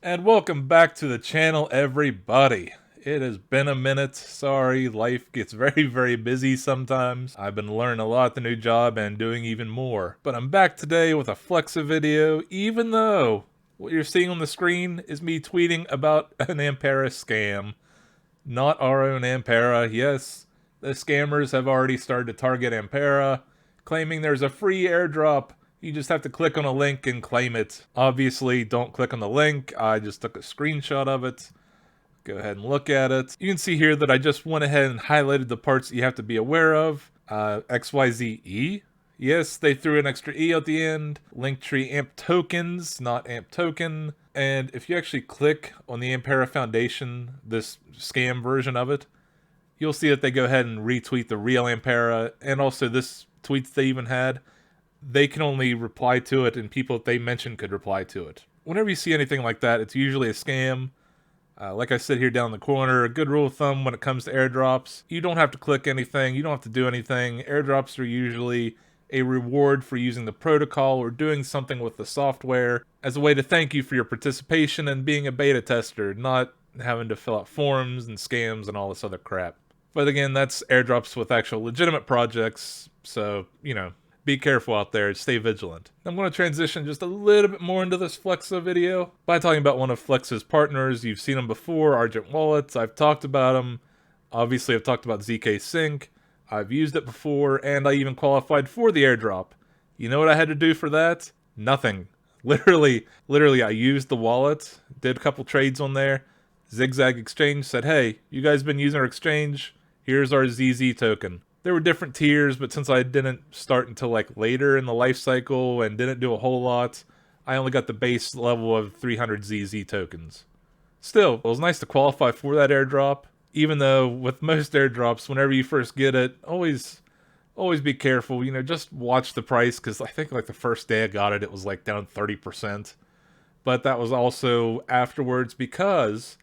And welcome back to the channel, everybody. It has been a minute. Sorry, life gets very busy sometimes. I've been learning a lot at the new job and doing even more. But I'm back today with a Flexa video, even though what you're seeing on the screen is me tweeting about an Ampera scam. Not our own Ampera. Yes, the scammers have already started to target Ampera, claiming there's a free airdrop. You just have to click on a link and claim it. Obviously, don't click on the link. I just took a screenshot of it. Go ahead and look at it. You can see here that I just went ahead and highlighted the parts that you have to be aware of. XYZE. Yes, they threw an extra E at the end. Linktree AMP tokens, not AMP token. And if you actually click on the Ampera Foundation, this scam version of it, you'll see that they go ahead and retweet the real Ampera, and also this tweets they even had. They can only reply to it, and people that they mentioned could reply to it. Whenever you see anything like that, it's usually a scam. Like I said here down in the corner, a good rule of thumb when it comes to airdrops, you don't have to click anything, you don't have to do anything. Airdrops are usually a reward for using the protocol or doing something with the software as a way to thank you for your participation and being a beta tester, not having to fill out forms and scams and all this other crap. But again, that's airdrops with actual legitimate projects, so, be careful out there, stay vigilant. I'm going to transition just a little bit more into this Flexa video by talking about one of Flexa's partners. You've seen them before, Argent wallets. I've talked about them. Obviously, I've talked about ZK Sync. I've used it before, and I even qualified for the airdrop. You know what I had to do for that? Nothing. Literally, I used the wallet, did a couple trades on there. Zigzag Exchange said, hey, you guys been using our exchange? Here's our ZZ token. There were different tiers, but since I didn't start until like later in the life cycle and didn't do a whole lot, I only got the base level of 300 ZZ tokens. Still, it was nice to qualify for that airdrop, even though with most airdrops, whenever you first get it, always be careful, just watch the price, because I think like the first day I got it, it was like down 30%. But that was also afterwards because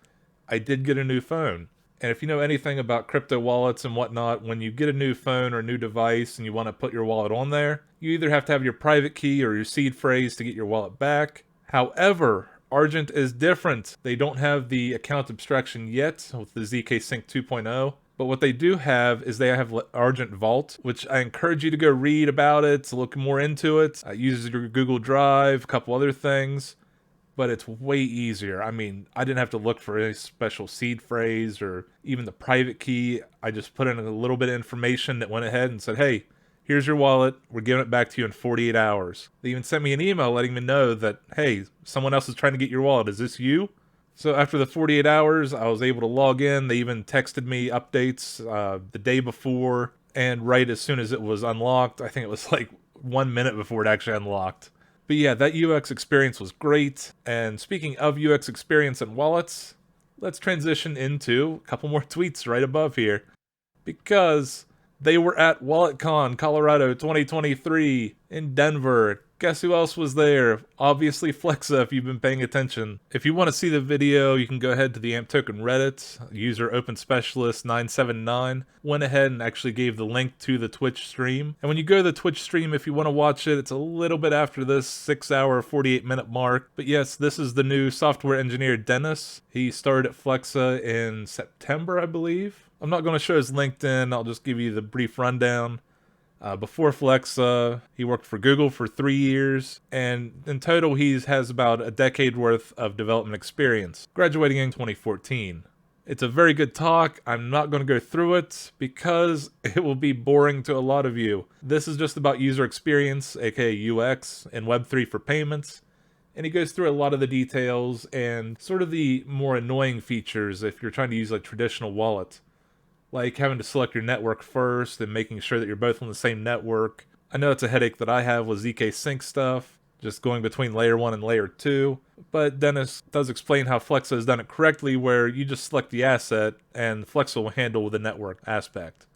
I did get a new phone. And if you know anything about crypto wallets and whatnot, when you get a new phone or a new device and you want to put your wallet on there, you either have to have your private key or your seed phrase to get your wallet back. However, Argent is different. They don't have the account abstraction yet with the ZK Sync 2.0. But what they do have is they have Argent Vault, which I encourage you to go read about it, look more into it. It uses your Google Drive, a couple other things. But it's way easier. I mean, I didn't have to look for any special seed phrase or even the private key. I just put in a little bit of information that went ahead and said, hey, here's your wallet. We're giving it back to you in 48 hours. They even sent me an email letting me know that, hey, someone else is trying to get your wallet. Is this you? So after the 48 hours, I was able to log in. They even texted me updates the day before. And right as soon as it was unlocked, I think it was like 1 minute before it actually unlocked. But yeah, that UX experience was great. And speaking of UX experience and wallets, let's transition into a couple more tweets right above here. Because they were at WalletCon Colorado 2023 in Denver. Guess who else was there? Obviously Flexa, if you've been paying attention. If you want to see the video, you can go ahead to the AMP Token Reddit. User Open Specialist 979 went ahead and actually gave the link to the Twitch stream. And when you go to the Twitch stream, if you want to watch it, it's a little bit after this 6-hour, 48-minute mark. But yes, this is the new software engineer Dennis. He started at Flexa in September, I believe. I'm not going to show his LinkedIn. I'll just give you the brief rundown. Before Flexa, he worked for Google for 3 years, and in total he has about a decade worth of development experience, graduating in 2014. It's a very good talk. I'm not going to go through it because it will be boring to a lot of you. This is just about user experience, aka UX, and Web3 for payments. And he goes through a lot of the details and sort of the more annoying features if you're trying to use like traditional wallet. Like having to select your network first and making sure that you're both on the same network. I know it's a headache that I have with ZK Sync stuff, just going between layer 1 and layer 2. But Dennis does explain how Flexa has done it correctly, where you just select the asset and Flexa will handle the network aspect.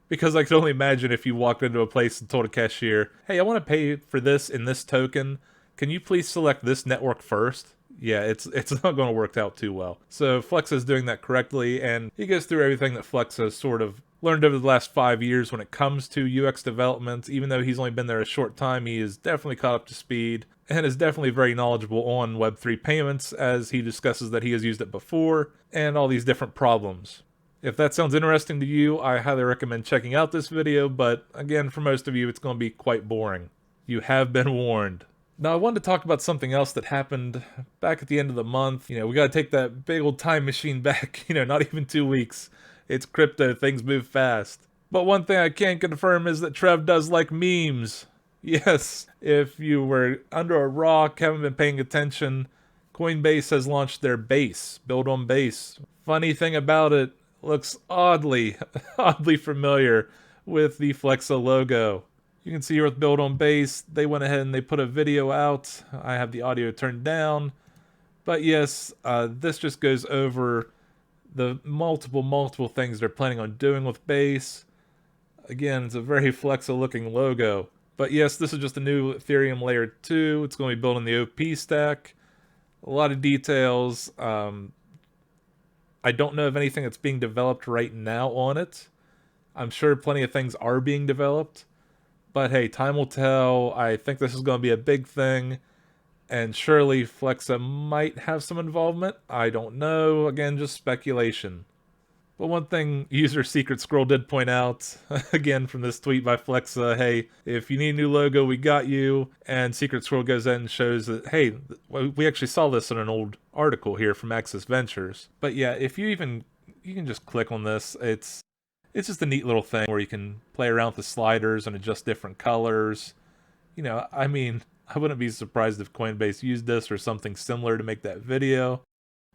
Because I can only imagine if you walked into a place and told a cashier, hey, I want to pay for this in this token. Can you please select this network first? yeah, it's not going to work out too well. So Flexa is doing that correctly, and he goes through everything that Flexa has sort of learned over the last 5 years when it comes to UX development. Even though he's only been there a short time, he is definitely caught up to speed and is definitely very knowledgeable on Web3 payments, as he discusses that he has used it before and all these different problems. If that sounds interesting to you, I highly recommend checking out this video, but again, for most of you, it's going to be quite boring. You have been warned. Now, I wanted to talk about something else that happened back at the end of the month. We got to take that big old time machine back, not even 2 weeks. It's crypto, things move fast. But one thing I can confirm is that Trev does like memes. Yes, if you were under a rock, haven't been paying attention, Coinbase has launched their base, build on base. Funny thing about it, looks oddly familiar with the Flexa logo. You can see here with Build on Base, they went ahead and they put a video out. I have the audio turned down. But yes, this just goes over the multiple things they're planning on doing with Base. Again, it's a very Flexa looking logo. But yes, this is just a new Ethereum Layer 2. It's going to be built on the OP stack. A lot of details. I don't know of anything that's being developed right now on it. I'm sure plenty of things are being developed. But hey, time will tell. I think this is going to be a big thing. And surely Flexa might have some involvement. I don't know. Again, just speculation. But one thing user Secret Scroll did point out, again from this tweet by Flexa, hey, if you need a new logo, we got you. And Secret Scroll goes in and shows that, hey, we actually saw this in an old article here from Axis Ventures. But yeah, if you can just click on this. It's just a neat little thing where you can play around with the sliders and adjust different colors. I wouldn't be surprised if Coinbase used this or something similar to make that video.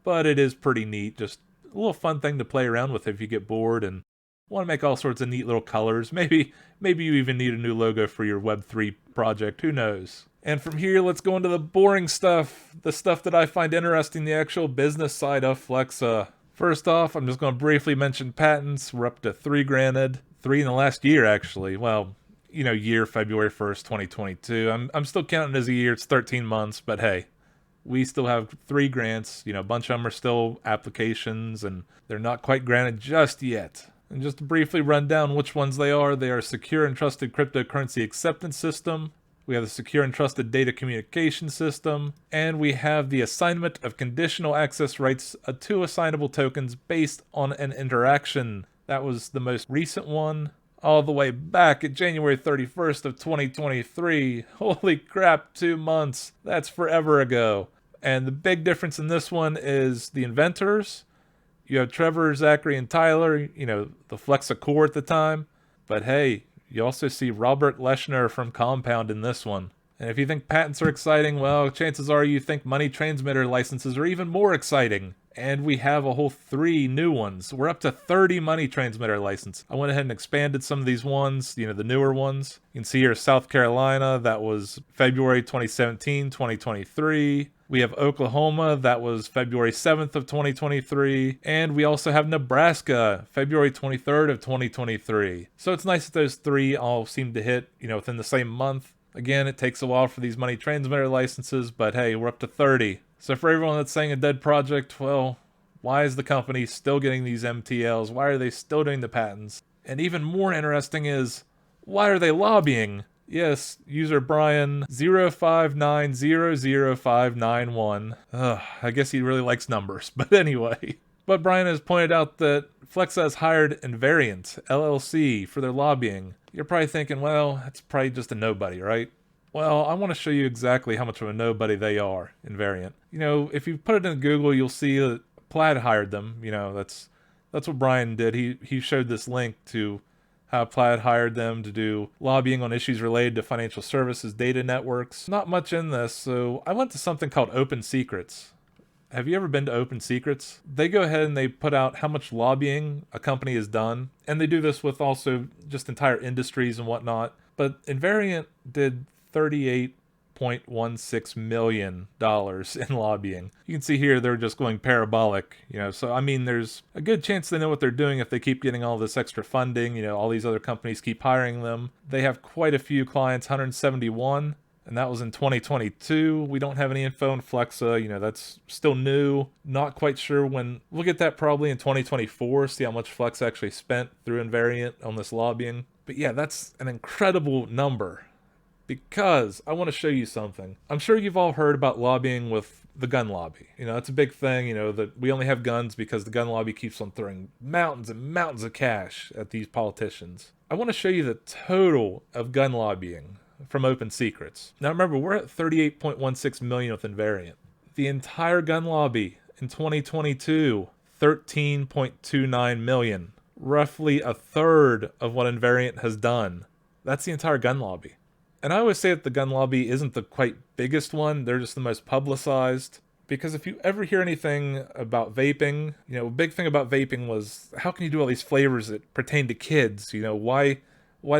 But it is pretty neat, just a little fun thing to play around with if you get bored and want to make all sorts of neat little colors. Maybe you even need a new logo for your Web3 project, who knows. And from here, let's go into the boring stuff, the stuff that I find interesting, the actual business side of Flexa. First off, I'm just going to briefly mention patents. We're up to 3 granted. 3 in the last year, actually. Well, year February 1st, 2022. I'm still counting it as a year. It's 13 months, but hey, we still have 3 grants. A bunch of them are still applications, and they're not quite granted just yet. And just to briefly run down which ones they are Secure and Trusted Cryptocurrency Acceptance System, we have the Secure and Trusted Data Communication System, and we have the Assignment of Conditional Access Rights to Assignable Tokens based on an interaction. That was the most recent one, all the way back at January 31st of 2023. Holy crap, 2 months. That's forever ago. And the big difference in this one is the inventors. You have Trevor, Zachary, and Tyler, the Flexa core at the time. But hey, you also see Robert Leshner from Compound in this one. And if you think patents are exciting, well, chances are you think money transmitter licenses are even more exciting. And we have a whole 3 new ones. We're up to 30 money transmitter licenses. I went ahead and expanded some of these ones, the newer ones. You can see here South Carolina, that was February 2017, 2023. We have Oklahoma, that was February 7th of 2023. And we also have Nebraska, February 23rd of 2023. So it's nice that those 3 all seem to hit, within the same month. Again, it takes a while for these money transmitter licenses, but hey, we're up to 30. So for everyone that's saying a dead project, well, why is the company still getting these MTLs? Why are they still doing the patents? And even more interesting is, why are they lobbying? Yes, user Brian 059000591. I guess he really likes numbers, but anyway. But Brian has pointed out that Flexa has hired Invariant, LLC, for their lobbying. You're probably thinking, well, that's probably just a nobody, right? Well, I want to show you exactly how much of a nobody they are, Invariant. If you put it in Google, you'll see that Plaid hired them. That's what Brian did. He showed this link to how Plaid hired them to do lobbying on issues related to financial services data networks. Not much in this, so I went to something called Open Secrets. Have you ever been to Open Secrets? They go ahead and they put out how much lobbying a company has done, and they do this with also just entire industries and whatnot. But Invariant did $38.16 million in lobbying. You can see here they're just going parabolic, so there's a good chance they know what they're doing if they keep getting all this extra funding. All these other companies keep hiring them. They have quite a few clients, 171, and that was in 2022. We don't have any info on Flexa. That's still new. Not quite sure when. We'll get that probably in 2024, see how much Flexa actually spent through Invariant on this lobbying. But yeah, that's an incredible number, because I want to show you something. I'm sure you've all heard about lobbying with the gun lobby. That's a big thing, that we only have guns because the gun lobby keeps on throwing mountains and mountains of cash at these politicians. I want to show you the total of gun lobbying from Open Secrets. Now remember, we're at 38.16 million with Invariant. The entire gun lobby in 2022, 13.29 million. Roughly a third of what Invariant has done. That's the entire gun lobby. And I always say that the gun lobby isn't the quite biggest one, they're just the most publicized. Because if you ever hear anything about vaping, a big thing about vaping was, how can you do all these flavors that pertain to kids? Why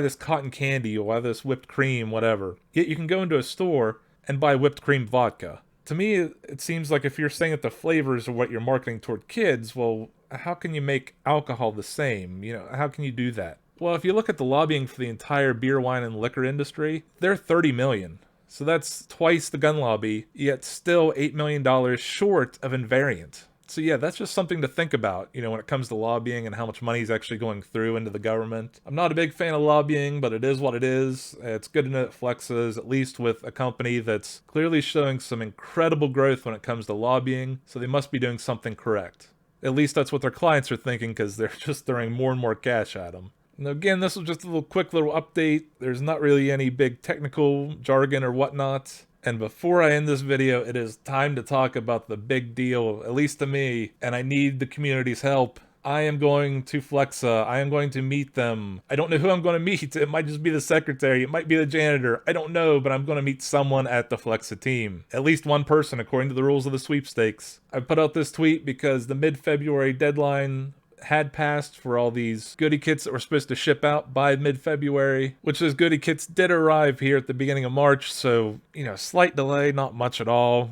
this cotton candy, or why this whipped cream, whatever. Yet you can go into a store and buy whipped cream vodka. To me, it seems like if you're saying that the flavors are what you're marketing toward kids, well, how can you make alcohol the same? How can you do that? Well, if you look at the lobbying for the entire beer, wine, and liquor industry, they're 30 million. So that's twice the gun lobby, yet still $8 million short of Invariant. So yeah, that's just something to think about, when it comes to lobbying and how much money is actually going through into the government. I'm not a big fan of lobbying, but it is what it is. It's good to know that Flexa is at least with a company that's clearly showing some incredible growth when it comes to lobbying, so they must be doing something correct. At least that's what their clients are thinking, because they're just throwing more and more cash at them. Now again, this was just a quick little update. There's not really any big technical jargon or whatnot. And before I end this video, it is time to talk about the big deal, at least to me, and I need the community's help. I am going to Flexa. I am going to meet them. I don't know who I'm going to meet. It might just be the secretary. It might be the janitor. I don't know, but I'm going to meet someone at the Flexa team. At least one person, according to the rules of the sweepstakes. I put out this tweet because the mid-February deadline had passed for all these Goody Kits that were supposed to ship out by mid-February, which those Goody Kits did arrive here at the beginning of March, so, slight delay, not much at all.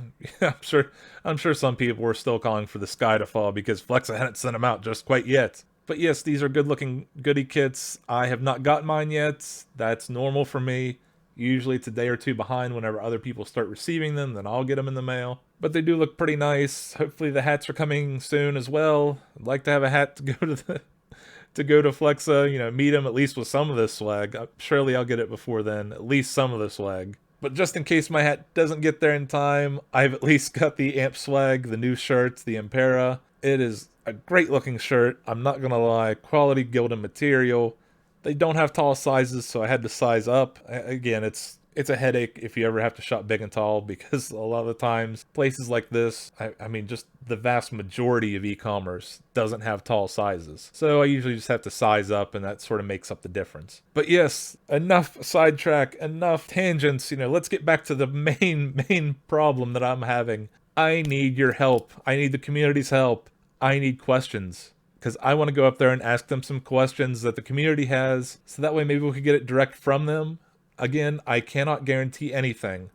I'm sure some people were still calling for the sky to fall because Flexa hadn't sent them out just quite yet. But yes, these are good-looking Goody Kits. I have not gotten mine yet. That's normal for me. Usually it's a day or two behind whenever other people start receiving them, then I'll get them in the mail. But they do look pretty nice. Hopefully the hats are coming soon as well. I'd like to have a hat to go to Flexa, meet them at least with some of this swag. Surely I'll get it before then, at least some of the swag. But just in case my hat doesn't get there in time, I've at least got the AMP swag, the new shirts, the Fauxpera. It is a great looking shirt, I'm not gonna lie. Quality gilded material. They don't have tall sizes, so I had to size up. Again, it's a headache if you ever have to shop big and tall, because a lot of the times, places like this, I mean, just the vast majority of e-commerce doesn't have tall sizes. So I usually just have to size up, and that sort of makes up the difference. But yes, enough sidetrack, enough tangents. Let's get back to the main problem that I'm having. I need your help. I need the community's help. I need questions. Because I want to go up there and ask them some questions that the community has, so that way maybe we could get it direct from them. Again, I cannot guarantee anything.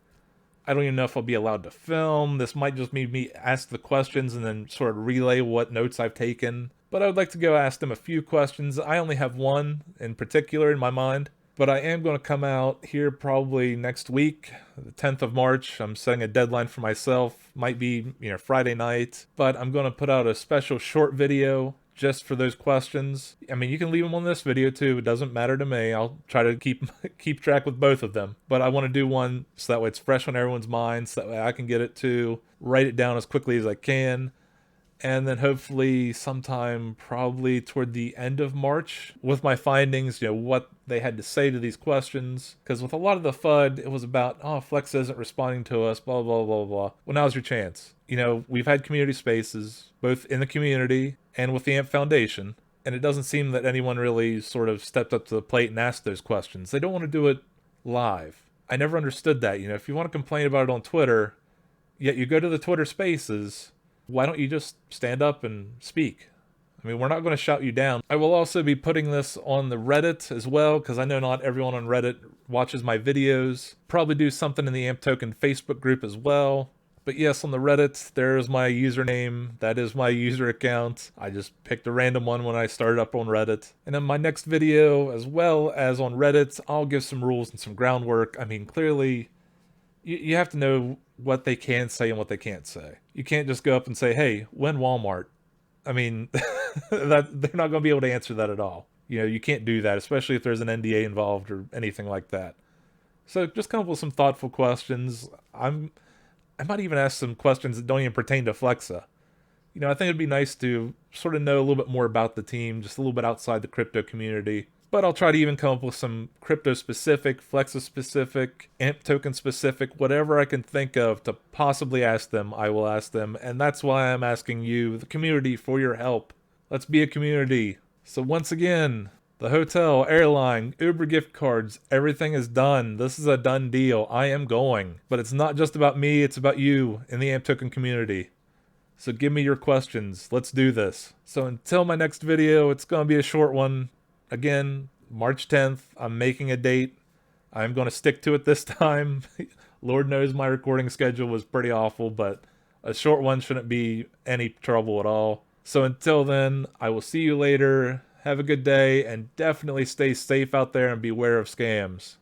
I don't even know if I'll be allowed to film. This might just be me ask the questions and then sort of relay what notes I've taken. But I would like to go ask them a few questions. I only have one in particular in my mind. But I am going to come out here probably next week, the 10th of March. I'm setting a deadline for myself. Might be, Friday night. But I'm going to put out a special short video just for those questions. I mean, you can leave them on this video too. It doesn't matter to me. I'll try to keep track with both of them. But I want to do one so that way it's fresh on everyone's mind, so that way I can get it to write it down as quickly as I can. And then hopefully sometime probably toward the end of March with my findings, what they had to say to these questions. Because with a lot of the FUD, it was about, oh, Flex isn't responding to us, blah, blah, blah, blah. Well, now's your chance. We've had community spaces, both in the community and with the AMP Foundation. And it doesn't seem that anyone really sort of stepped up to the plate and asked those questions. They don't want to do it live. I never understood that. If you want to complain about it on Twitter, yet you go to the Twitter spaces, why don't you just stand up and speak? I mean, we're not going to shout you down. I will also be putting this on the Reddit as well, because I know not everyone on Reddit watches my videos. Probably do something in the AMP Token Facebook group as well. But yes, on the Reddit, there's my username. That is my user account. I just picked a random one when I started up on Reddit. And in my next video, as well as on Reddit, I'll give some rules and some groundwork. I mean, clearly, you have to know what they can say and what they can't say. You can't just go up and say, hey, when Walmart? I mean, that they're not going to be able to answer that at all. You know, you can't do that, especially if there's an NDA involved or anything like that. So just come up with some thoughtful questions. I might even ask some questions that don't even pertain to Flexa. You know, I think it'd be nice to sort of know a little bit more about the team, just a little bit outside the crypto community. But I'll try to even come up with some crypto specific, Flexa specific, AMP token specific, whatever I can think of to possibly ask them, I will ask them. And that's why I'm asking you, the community, for your help. Let's be a community. So once again, the hotel, airline, Uber gift cards, everything is done. This is a done deal. I am going. But it's not just about me, it's about you in the AMP token community. So give me your questions. Let's do this. So until my next video, it's going to be a short one. Again, March 10th, I'm making a date. I'm going to stick to it this time. Lord knows my recording schedule was pretty awful, but a short one shouldn't be any trouble at all. So until then, I will see you later. Have a good day, and definitely stay safe out there and beware of scams.